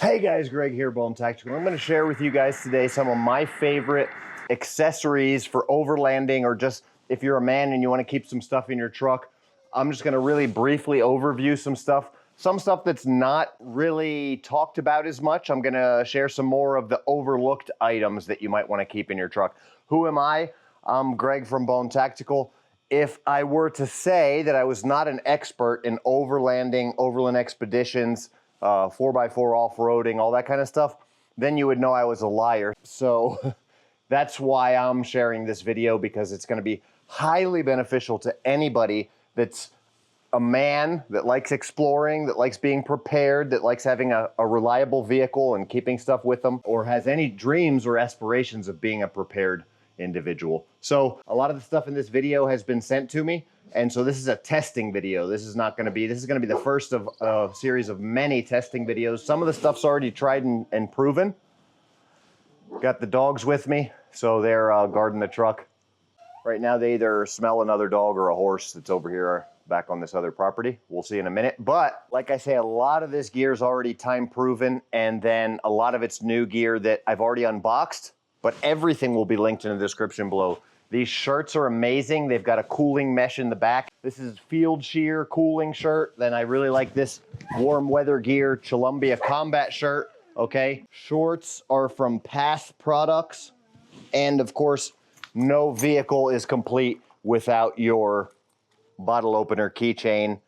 Hey guys, Greg here, Bone Tactical. I'm going to share with you guys today some of my favorite accessories for overlanding, or just if you're a man and you want to keep some stuff in your truck. I'm just going to really briefly overview some stuff that's not really talked about as much. I'm going to share some more of the overlooked items that you might want to keep in your truck. Who am I? I'm Greg from Bone Tactical. If I were to say that I was not an expert in overlanding, overland expeditions, 4x4 off-roading, all that kind of stuff, then you would know I was a liar. So that's why I'm sharing this video, because it's going to be highly beneficial to anybody that's a man that likes exploring, that likes being prepared, that likes having a reliable vehicle and keeping stuff with them, or has any dreams or aspirations of being a prepared individual. So a lot of the stuff in this video has been sent to me, and so this is a testing video. This is going to be the first of a series of many testing videos. Some of the stuff's already tried and proven. Got the dogs with me, so they're guarding the truck. Right now they either smell another dog or a horse that's over here back on this other property. We'll see in a minute. But like I say, a lot of this gear is already time proven, and then a lot of it's new gear that I've already unboxed, but everything will be linked in the description below. These shirts are amazing. They've got a cooling mesh in the back. This is field shear cooling shirt. Then I really like this warm weather gear Columbia combat shirt, okay? Shorts are from Path Products. And of course, no vehicle is complete without your bottle opener keychain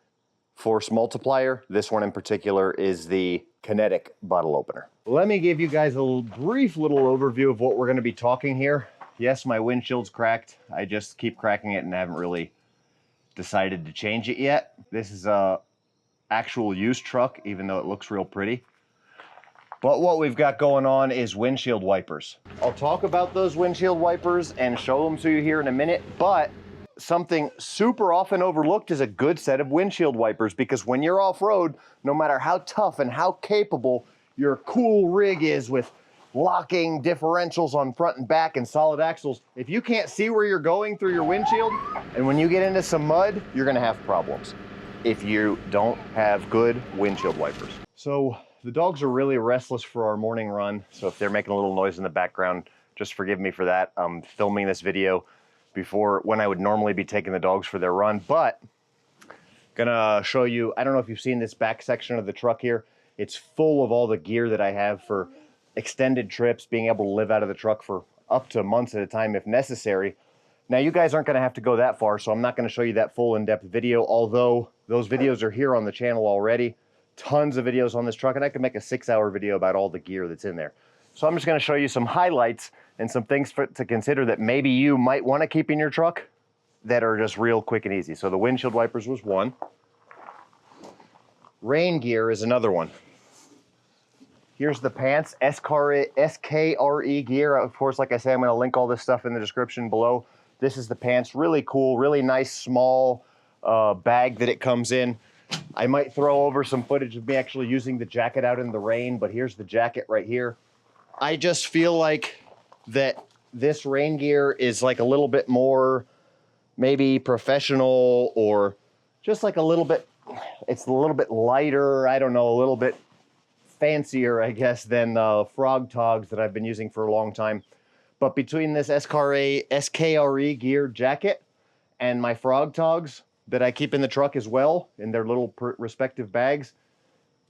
force multiplier. This one in particular is the Kinetic bottle opener. Let me give you guys a brief little overview of what we're going to be talking here. Yes, my windshield's cracked. I just keep cracking it and haven't really decided to change it yet. This is a actual used truck, even though it looks real pretty. But what we've got going on is windshield wipers. I'll talk about those windshield wipers and show them to you here in a minute, but something super often overlooked is a good set of windshield wipers, because when you're off-road, no matter how tough and how capable your cool rig is with locking differentials on front and back and solid axles, if you can't see where you're going through your windshield, and when you get into some mud, you're gonna have problems if you don't have good windshield wipers. So the dogs are really restless for our morning run, so if they're making a little noise in the background, just forgive me for that. I'm filming this video before when I would normally be taking the dogs for their run, but gonna show you, I don't know if you've seen this back section of the truck here. It's full of all the gear that I have for extended trips, being able to live out of the truck for up to months at a time if necessary. Now you guys aren't gonna have to go that far, so I'm not gonna show you that full in-depth video, although those videos are here on the channel already. Tons of videos on this truck, and I could make a 6-hour video about all the gear that's in there. So I'm just gonna show you some highlights and some things to consider that maybe you might wanna keep in your truck that are just real quick and easy. So the windshield wipers was one. Rain gear is another one. Here's the pants, SKRE gear. Of course, like I say, I'm gonna link all this stuff in the description below. This is the pants, really cool, really nice small bag that it comes in. I might throw over some footage of me actually using the jacket out in the rain, but here's the jacket right here. I just feel like that this rain gear is like a little bit more maybe professional, or just like a little bit, it's a little bit lighter, I don't know, a little bit fancier, I guess, than Frog Togs that I've been using for a long time. But between this SKRE gear jacket and my Frog Togs that I keep in the truck as well, in their little respective bags,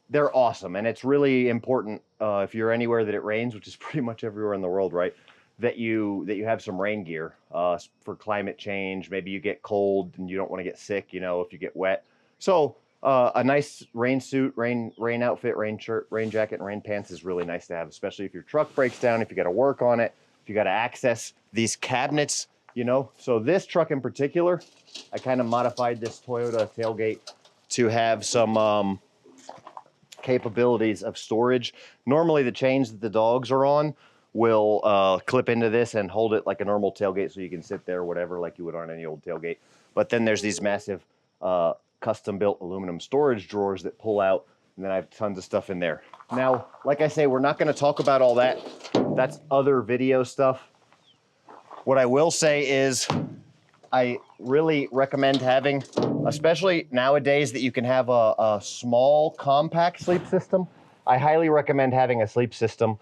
they're awesome. And it's really important if you're anywhere that it rains, which is pretty much everywhere in the world, right, that you have some rain gear for climate change. Maybe you get cold and you don't want to get sick, you know, if you get wet. So a nice rain suit, rain outfit, rain shirt, rain jacket, and rain pants is really nice to have, especially if your truck breaks down, if you got to work on it, if you got to access these cabinets, you know. So this truck in particular, I kind of modified this Toyota tailgate to have some capabilities of storage. Normally the chains that the dogs are on will clip into this and hold it like a normal tailgate, so you can sit there or whatever like you would on any old tailgate. But then there's these massive custom-built aluminum storage drawers that pull out, and then I have tons of stuff in there. Now, like I say, we're not going to talk about all that. That's other video stuff. What I will say is I really recommend having, especially nowadays that you can have a small compact sleep system. I highly recommend having a sleep system,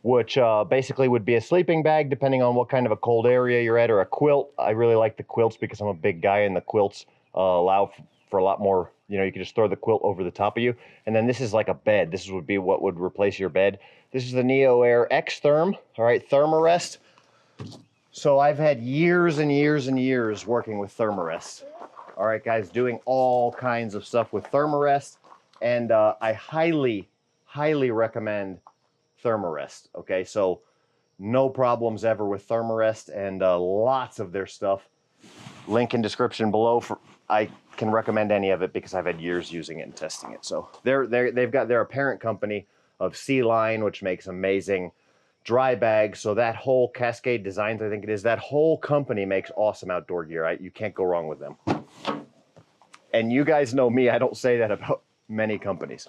which basically would be a sleeping bag, depending on what kind of a cold area you're at, or a quilt. I really like the quilts because I'm a big guy, and the quilts allow for a lot more, you know, you can just throw the quilt over the top of you. And then this is like a bed. This would be what would replace your bed. This is the Neo Air X Therm, all right, Thermarest. So I've had years and years and years working with Thermarest. All right, guys, doing all kinds of stuff with Thermarest, and I highly, highly recommend Thermarest. Okay, so no problems ever with Thermarest, and lots of their stuff. Link in description below. I can recommend any of it because I've had years using it and testing it. So they're a parent company of Sea Line, which makes amazing dry bags. So that whole Cascade Designs, I think it is, that whole company makes awesome outdoor gear. Right? You can't go wrong with them. And you guys know me, I don't say that about many companies.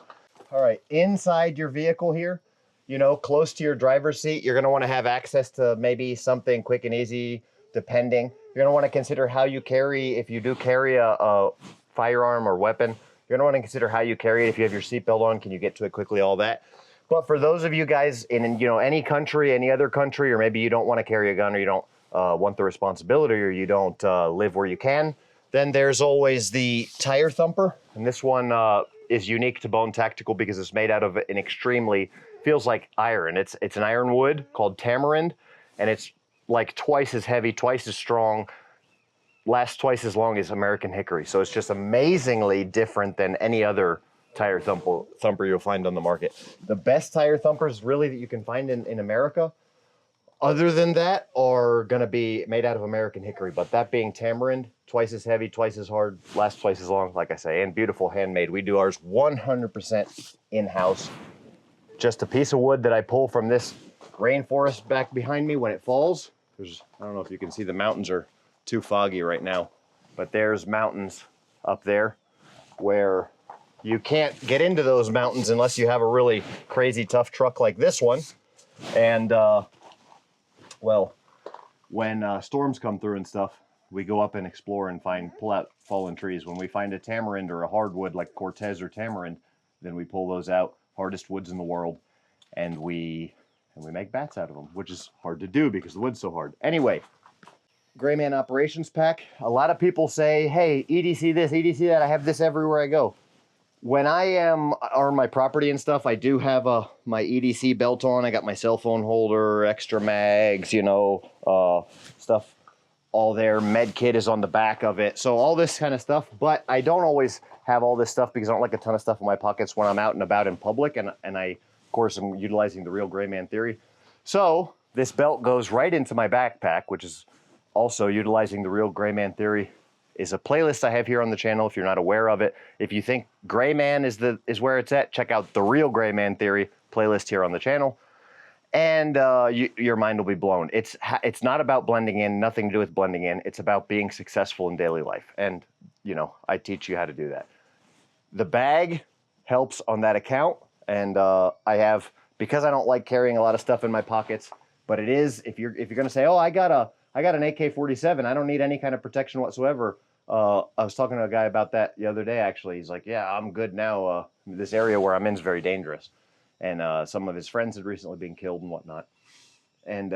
All right, inside your vehicle here, you know, close to your driver's seat, you're gonna wanna have access to maybe something quick and easy, depending. You're gonna wanna consider how you carry, if you do carry a firearm or weapon, you're gonna wanna consider how you carry it. If you have your seatbelt on, can you get to it quickly, all that. But for those of you guys in, you know, any country, any other country, or maybe you don't wanna carry a gun, or you don't want the responsibility, or you don't live where you can, then there's always the tire thumper. And this one is unique to Bone Tactical because it's made out of an extremely, feels like iron. It's an iron wood called tamarind, and it's like twice as heavy, twice as strong, lasts twice as long as American hickory. So it's just amazingly different than any other tire thumper you'll find on the market. The best tire thumpers really that you can find in America, other than that, are gonna be made out of American hickory, but that being tamarind, twice as heavy, twice as hard, lasts twice as long, like I say, and beautiful, handmade. We do ours 100% in-house. Just a piece of wood that I pull from this rainforest back behind me when it falls. I don't know if you can see, the mountains are too foggy right now, but there's mountains up there where you can't get into those mountains unless you have a really crazy tough truck like this one. And well, when storms come through and stuff, we go up and explore and pull out fallen trees. When we find a tamarind or a hardwood like Cortez or tamarind, then we pull those out, hardest woods in the world, and we make bats out of them, which is hard to do because the wood's so hard. Anyway, Gray Man Operations Pack. A lot of people say, hey, EDC this, EDC that. I have this everywhere I go. When I am on my property and stuff, I do have my EDC belt on. I got my cell phone holder, extra mags, you know, stuff all there. Med kit is on the back of it. So all this kind of stuff, but I don't always have all this stuff because I don't like a ton of stuff in my pockets when I'm out and about in public. And I, of course, am utilizing the real Gray Man theory. So this belt goes right into my backpack, which is also utilizing the real Gray Man theory. Is a playlist I have here on the channel if you're not aware of it. If you think Gray Man is where it's at, check out the real Gray Man theory playlist here on the channel, and your mind will be blown. It's not about blending in, nothing to do with blending in. It's about being successful in daily life, and you know, I teach you how to do that. The bag helps on that account, and I have, because I don't like carrying a lot of stuff in my pockets, but it is, if you're gonna say, oh, I got an AK-47, I don't need any kind of protection whatsoever. I was talking to a guy about that the other day, actually. He's like, yeah, I'm good now. This area where I'm in is very dangerous. And some of his friends had recently been killed and whatnot. And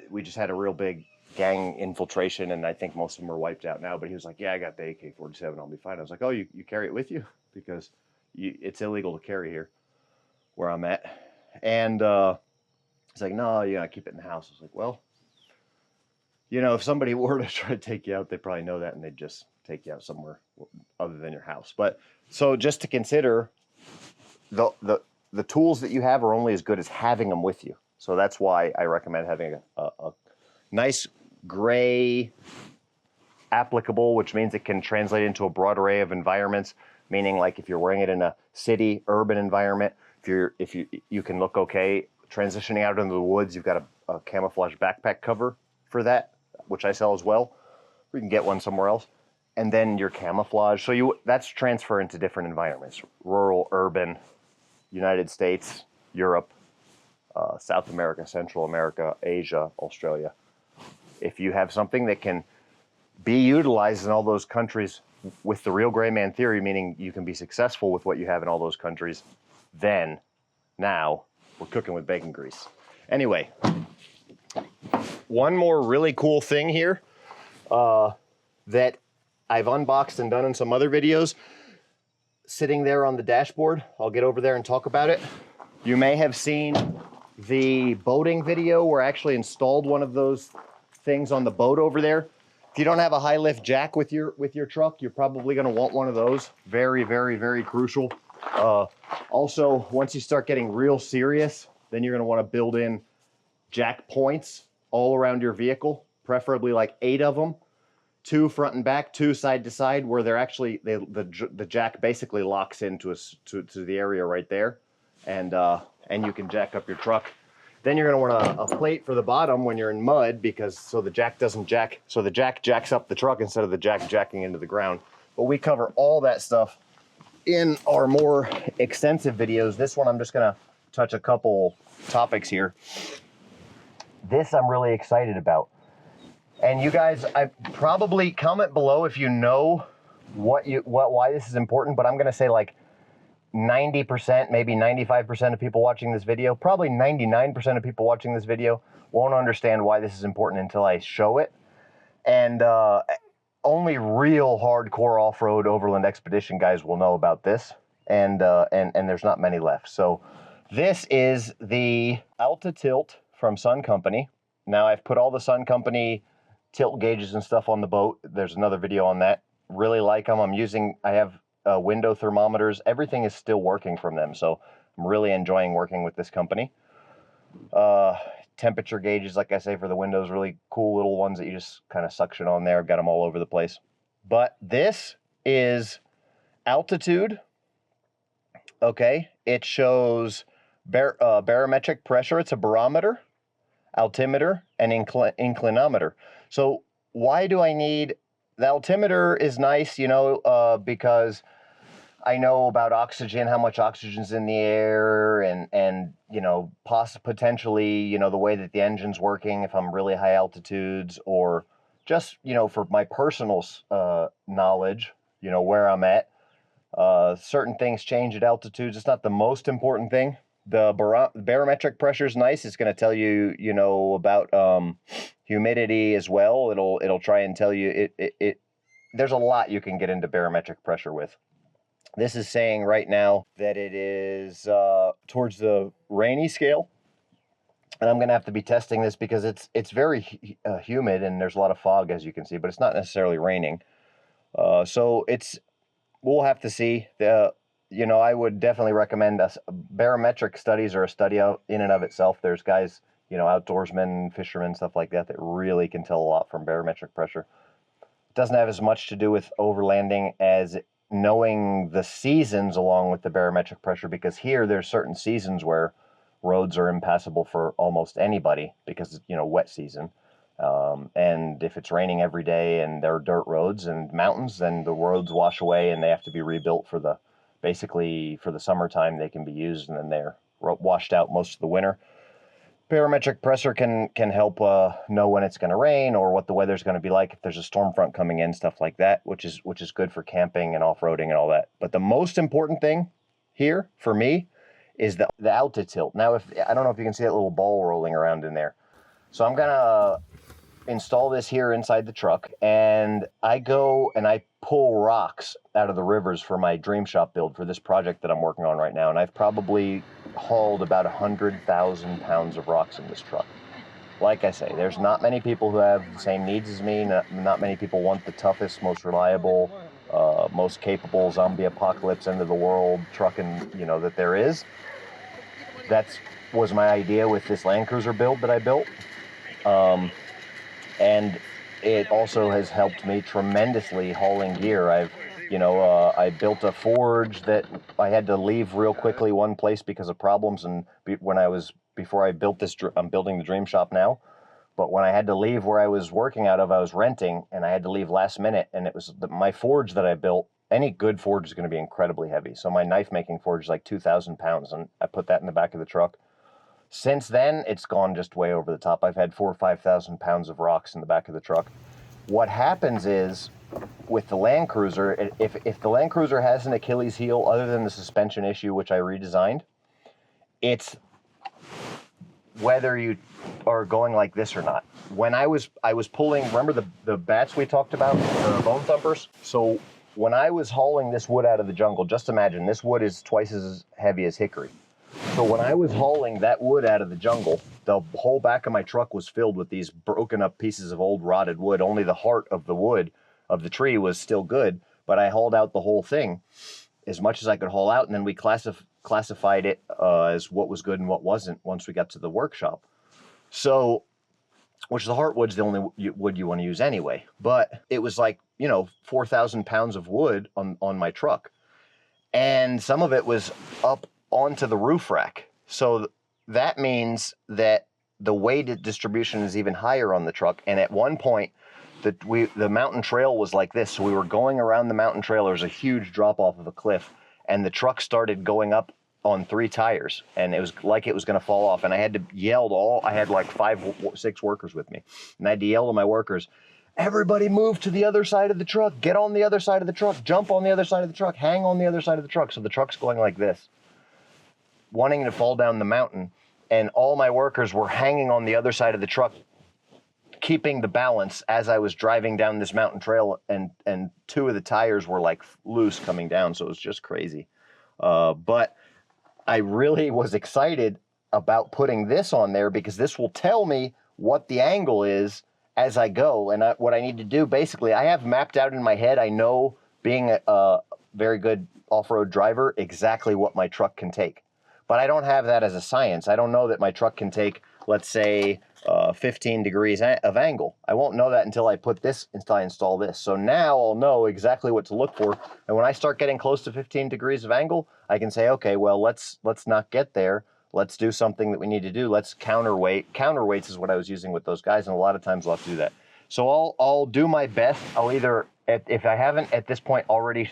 we just had a real big gang infiltration, and I think most of them are wiped out now. But he was like, yeah, I got the AK-47, I'll be fine. I was like, oh, you carry it with you? Because it's illegal to carry here where I'm at. And he's like, no, I keep it in the house. I was like, well, you know, if somebody were to try to take you out, they probably know that, and they'd just take you out somewhere other than your house. But so just to consider, the tools that you have are only as good as having them with you. So that's why I recommend having a nice gray applicable, which means it can translate into a broad array of environments, meaning like if you're wearing it in a city, urban environment, if you can look okay. Transitioning out into the woods, you've got a camouflage backpack cover for that, which I sell as well. We can get one somewhere else. And then your camouflage. So that's transfer into different environments. Rural, urban, United States, Europe, South America, Central America, Asia, Australia. If you have something that can be utilized in all those countries with the real Gray Man theory, meaning you can be successful with what you have in all those countries, then now we're cooking with bacon grease. Anyway, one more really cool thing here that I've unboxed and done in some other videos, sitting there on the dashboard. I'll get over there and talk about it. You may have seen the boating video where I actually installed one of those things on the boat over there. If you don't have a high lift jack with your truck, you're probably going to want one of those. Very, very, very crucial. Also, once you start getting real serious, then you're going to want to build in jack points all around your vehicle, preferably like 8 of them, 2 front and back, 2 side to side, where they're actually the jack basically locks into to the area right there, and you can jack up your truck. Then you're going to want a plate for the bottom when you're in mud, because so the jack doesn't jack, so the jack jacks up the truck instead of the jack jacking into the ground. But we cover all that stuff in our more extensive videos. This one I'm just going to touch a couple topics here. This I'm really excited about. And you guys, I probably comment below if you know why this is important, but I'm going to say like 90%, maybe 95% of people watching this video, probably 99% of people watching this video won't understand why this is important until I show it. And only real hardcore off-road overland expedition guys will know about this. And there's not many left. So this is the Alta-Tilt from Sun Company. Now I've put all the Sun Company tilt gauges and stuff on the boat. There's another video on that. Really like them. I have window thermometers. Everything is still working from them, so I'm really enjoying working with this company. Temperature gauges, like I say, for the windows, really cool little ones that you just kind of suction on there. I've got them all over the place. But this is altitude. Okay, it shows barometric pressure. It's a barometer, altimeter, and inclinometer. So why do I need the altimeter? Is nice, you know, because I know about oxygen, how much oxygen's in the air, and you know, potentially, you know, the way that the engine's working if I'm really high altitudes, or just, you know, for my personal knowledge, you know, where I'm at. Certain things change at altitudes. It's not the most important thing. The barometric pressure is nice. It's going to tell you, you know, about humidity as well. It'll try and tell you it. There's a lot you can get into barometric pressure with. This is saying right now that it is towards the rainy scale, and I'm going to have to be testing this because it's very humid and there's a lot of fog, as you can see, but it's not necessarily raining. So we'll have to see. You know, I would definitely recommend barometric studies are a study in and of itself. There's guys, you know, outdoorsmen, fishermen, stuff like that really can tell a lot from barometric pressure. It doesn't have as much to do with overlanding as knowing the seasons along with the barometric pressure, because here there's certain seasons where roads are impassable for almost anybody because it's, you know, wet season. And if it's raining every day and there are dirt roads and mountains, then the roads wash away and they have to be rebuilt basically for the summertime. They can be used, and then they're washed out most of the winter. Barometric pressure can help know when it's going to rain or what the weather's going to be like if there's a storm front coming in, stuff like that, which is good for camping and off-roading and all that. But the most important thing here for me is the Alta-Tilt. Now, I don't know if you can see that little ball rolling around in there. So I'm gonna install this here inside the truck, and I go and I pull rocks out of the rivers for my dream shop build for this project that I'm working on right now. And I've probably hauled about 100,000 pounds of rocks in this truck. Like I say, there's not many people who have the same needs as me. Not many people want the toughest, most reliable, most capable zombie apocalypse end of the world trucking, you know, that there is. That was my idea with this Land Cruiser build that I built. And it also has helped me tremendously hauling gear. I built a forge that I had to leave real quickly one place because of problems. And before I built this, I'm building the Dream Shop now. But when I had to leave where I was working out of, I was renting, and I had to leave last minute. And it was my forge that I built. Any good forge is going to be incredibly heavy. So my knife making forge is like 2,000 pounds, and I put that in the back of the truck. Since then, it's gone just way over the top. I've had 4,000 or 5,000 pounds of rocks in the back of the truck. What happens is, with the Land Cruiser, if the Land Cruiser has an Achilles heel other than the suspension issue, which I redesigned, it's whether you are going like this or not. When I was pulling, remember the bats we talked about, the bone thumpers? So when I was hauling this wood out of the jungle, just imagine this wood is twice as heavy as hickory. So when I was hauling that wood out of the jungle, the whole back of my truck was filled with these broken up pieces of old rotted wood. Only the heart of the wood of the tree was still good, but I hauled out the whole thing as much as I could haul out, and then we classified it as what was good and what wasn't once we got to the workshop. So, which the heartwood's the only wood you want to use anyway, but it was like, you know, 4,000 pounds of wood on my truck, and some of it was up onto the roof rack. So that means that the weight distribution is even higher on the truck. And at one point, the mountain trail was like this. So we were going around the mountain trail. There was a huge drop off of a cliff, and the truck started going up on 3 tires, and it was like it was going to fall off. And I had to yell to all, I had like 5, 6 workers with me, and I had to yell to my workers, everybody move to the other side of the truck, get on the other side of the truck, jump on the other side of the truck, hang on the other side of the truck. So the truck's going like this, wanting to fall down the mountain, and all my workers were hanging on the other side of the truck, keeping the balance as I was driving down this mountain trail, and 2 of the tires were like loose coming down. So it was just crazy. But I really was excited about putting this on there because this will tell me what the angle is as I go. And what I need to do, basically, I have mapped out in my head. I know, being a very good off-road driver, exactly what my truck can take. But I don't have that as a science. I don't know that my truck can take, let's say, 15 degrees of angle. I won't know that until I install this. So now I'll know exactly what to look for. And when I start getting close to 15 degrees of angle, I can say, okay, well, let's not get there. Let's do something that we need to do. Let's counterweight. Counterweights is what I was using with those guys, and a lot of times I'll have to do that. So I'll do my best. I'll either, if I haven't at this point already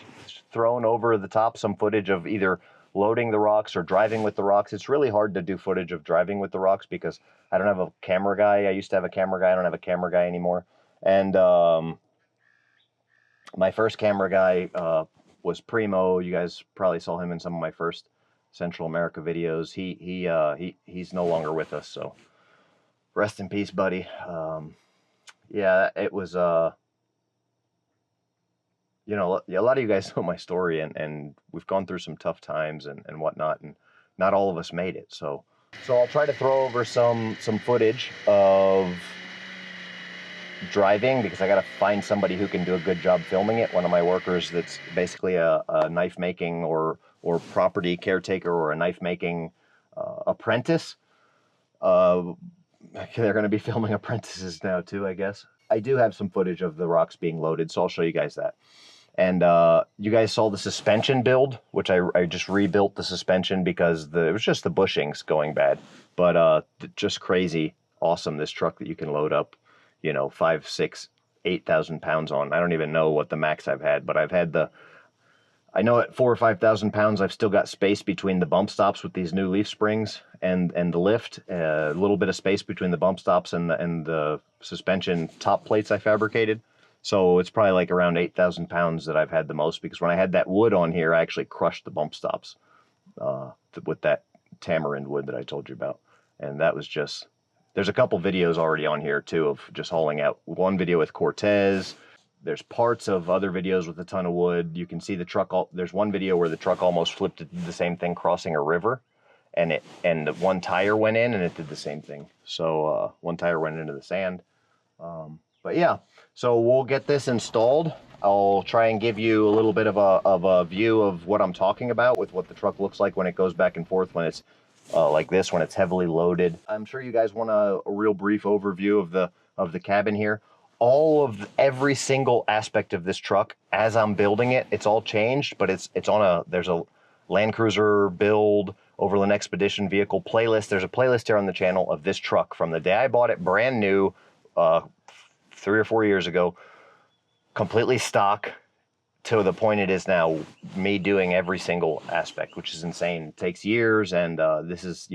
thrown over the top some footage of either loading the rocks or driving with the rocks. It's really hard to do footage of driving with the rocks because I don't have a camera guy. I used to have a camera guy. I don't have a camera guy anymore. And my first camera guy was Primo. You guys probably saw him in some of my first Central America videos. He's no longer with us, so rest in peace, buddy. Yeah, it was you know, a lot of you guys know my story, and we've gone through some tough times and whatnot, and not all of us made it. So I'll try to throw over some footage of driving because I got to find somebody who can do a good job filming it. One of my workers that's basically a knife making or property caretaker or a knife making apprentice. They're going to be filming apprentices now too, I guess. I do have some footage of the rocks being loaded, so I'll show you guys that. And you guys saw the suspension build, which I just rebuilt the suspension because it was just the bushings going bad. But just crazy awesome, this truck that you can load up, you know, 5, 6, 8,000 pounds on. I don't even know what the max I've had, but I've had I know at 4,000 or 5,000 pounds, I've still got space between the bump stops with these new leaf springs and the lift, a little bit of space between the bump stops and the suspension top plates I fabricated. So it's probably like around 8,000 pounds that I've had the most, because when I had that wood on here, I actually crushed the bump stops with that tamarind wood that I told you about. And that was just, there's a couple videos already on here too of just hauling out. One video with Cortez. There's parts of other videos with a ton of wood. You can see the truck. There's one video where the truck almost flipped to do the same thing crossing a river, and one tire went in and it did the same thing. So one tire went into the sand. But yeah, so we'll get this installed. I'll try and give you a little bit of a view of what I'm talking about with what the truck looks like when it goes back and forth, when it's like this, when it's heavily loaded. I'm sure you guys want a real brief overview of the cabin here. Every single aspect of this truck as I'm building it, it's all changed, but there's a Land Cruiser build, Overland Expedition vehicle playlist. There's a playlist here on the channel of this truck from the day I bought it brand new 3 or 4 years ago, completely stock, to the point it is now, me doing every single aspect, which is insane. It takes years, and this is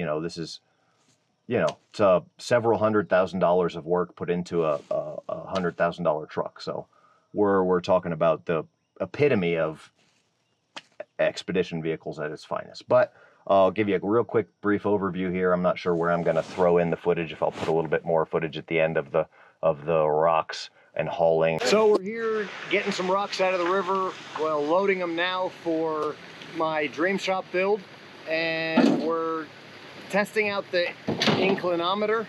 it's several $100,000 of work put into a $100,000 truck. So we're talking about the epitome of expedition vehicles at its finest. But I'll give you a real quick brief overview here. I'm not sure where I'm going to throw in the footage, if I'll put a little bit more footage at the end of the rocks and hauling. So we're here getting some rocks out of the river, well, loading them now for my Dream Shop build, and we're testing out the inclinometer,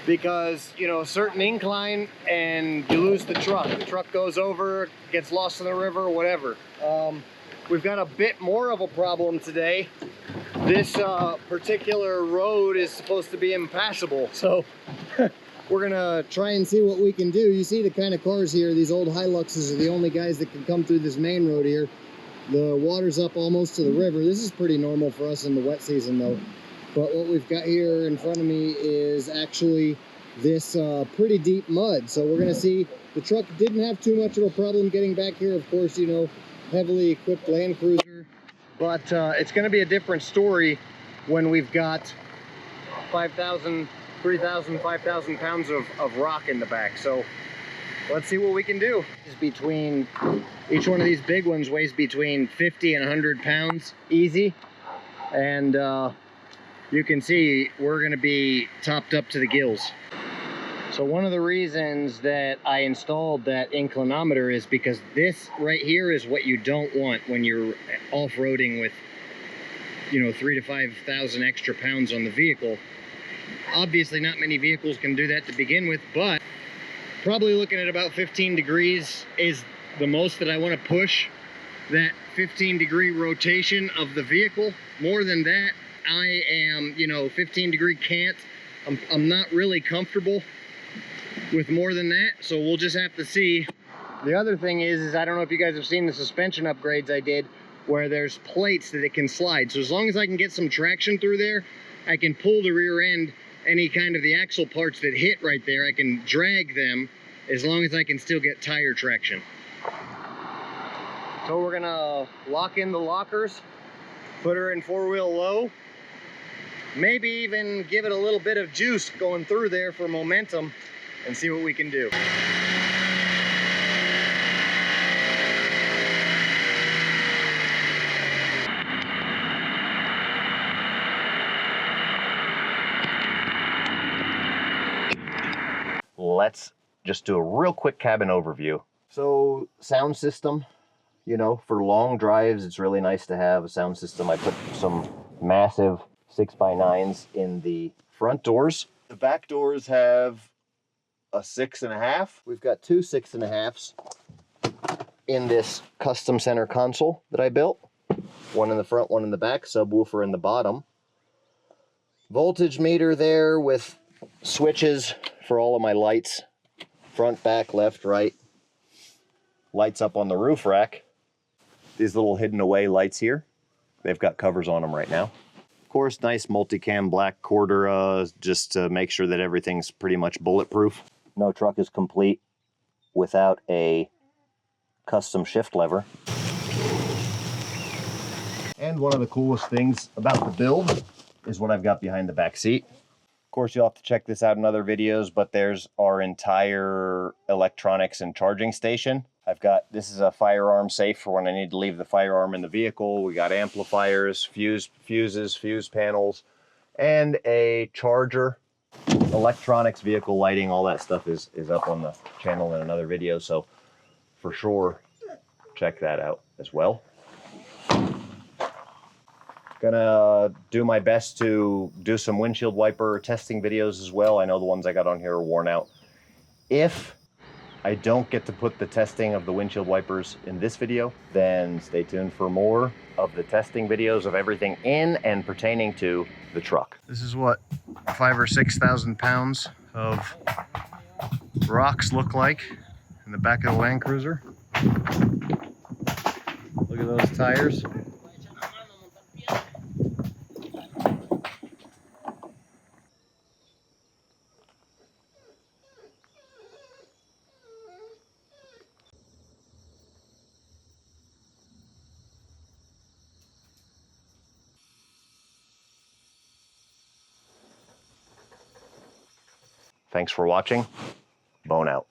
because, you know, a certain incline and you lose the truck goes over, gets lost in the river, whatever. We've got a bit more of a problem today. This particular road is supposed to be impassable, so we're gonna try and see what we can do. You see the kind of cars here, these old Hiluxes are the only guys that can come through this main road here. The water's up almost to the river. This is pretty normal for us in the wet season though. But what we've got here in front of me is actually this pretty deep mud. So we're gonna see, the truck didn't have too much of a problem getting back here. Of course, you know, heavily equipped Land Cruiser. But it's gonna be a different story when we've got 3,000, 5,000 pounds of rock in the back. So let's see what we can do. Between, each one of these big ones weighs between 50 and 100 pounds easy. And you can see we're going to be topped up to the gills. So one of the reasons that I installed that inclinometer is because this right here is what you don't want when you're off-roading with, you know, 3,000 to 5,000 extra pounds on the vehicle. Obviously not many vehicles can do that to begin with, but probably looking at about 15 degrees is the most that I want to push that 15-degree rotation of the vehicle. More than that, I am, you know, 15-degree can't. I'm not really comfortable with more than that, so we'll just have to see. The other thing is I don't know if you guys have seen the suspension upgrades I did, where there's plates that it can slide. So as long as I can get some traction through there, I can pull the rear end, any kind of the axle parts that hit right there, I can drag them as long as I can still get tire traction. So we're gonna lock in the lockers, put her in 4-wheel low, maybe even give it a little bit of juice going through there for momentum, and see what we can do. Let's just do a real quick cabin overview. So sound system, you know, for long drives, it's really nice to have a sound system. I put some massive 6x9s in the front doors. The back doors have a 6.5. We've got two 6.5s in this custom center console that I built. One in the front, one in the back, subwoofer in the bottom. Voltage meter there with switches for all of my lights. Front, back, left, right. Lights up on the roof rack. These little hidden away lights here. They've got covers on them right now. Of course, nice multicam black Cordura, just to make sure that everything's pretty much bulletproof. No truck is complete without a custom shift lever. And one of the coolest things about the build is what I've got behind the back seat. Of course, you'll have to check this out in other videos, but there's our entire electronics and charging station. This is a firearm safe for when I need to leave the firearm in the vehicle. We got amplifiers, fuses, fuse panels, and a charger. Electronics, vehicle lighting, all that stuff is up on the channel in another video, so for sure check that out as well. Gonna do my best to do some windshield wiper testing videos as well. I know the ones I got on here are worn out. If I don't get to put the testing of the windshield wipers in this video, then stay tuned for more of the testing videos of everything in and pertaining to the truck. This is what 5,000 or 6,000 pounds of rocks look like in the back of the Land Cruiser. Look at those tires. Thanks for watching. Bone out.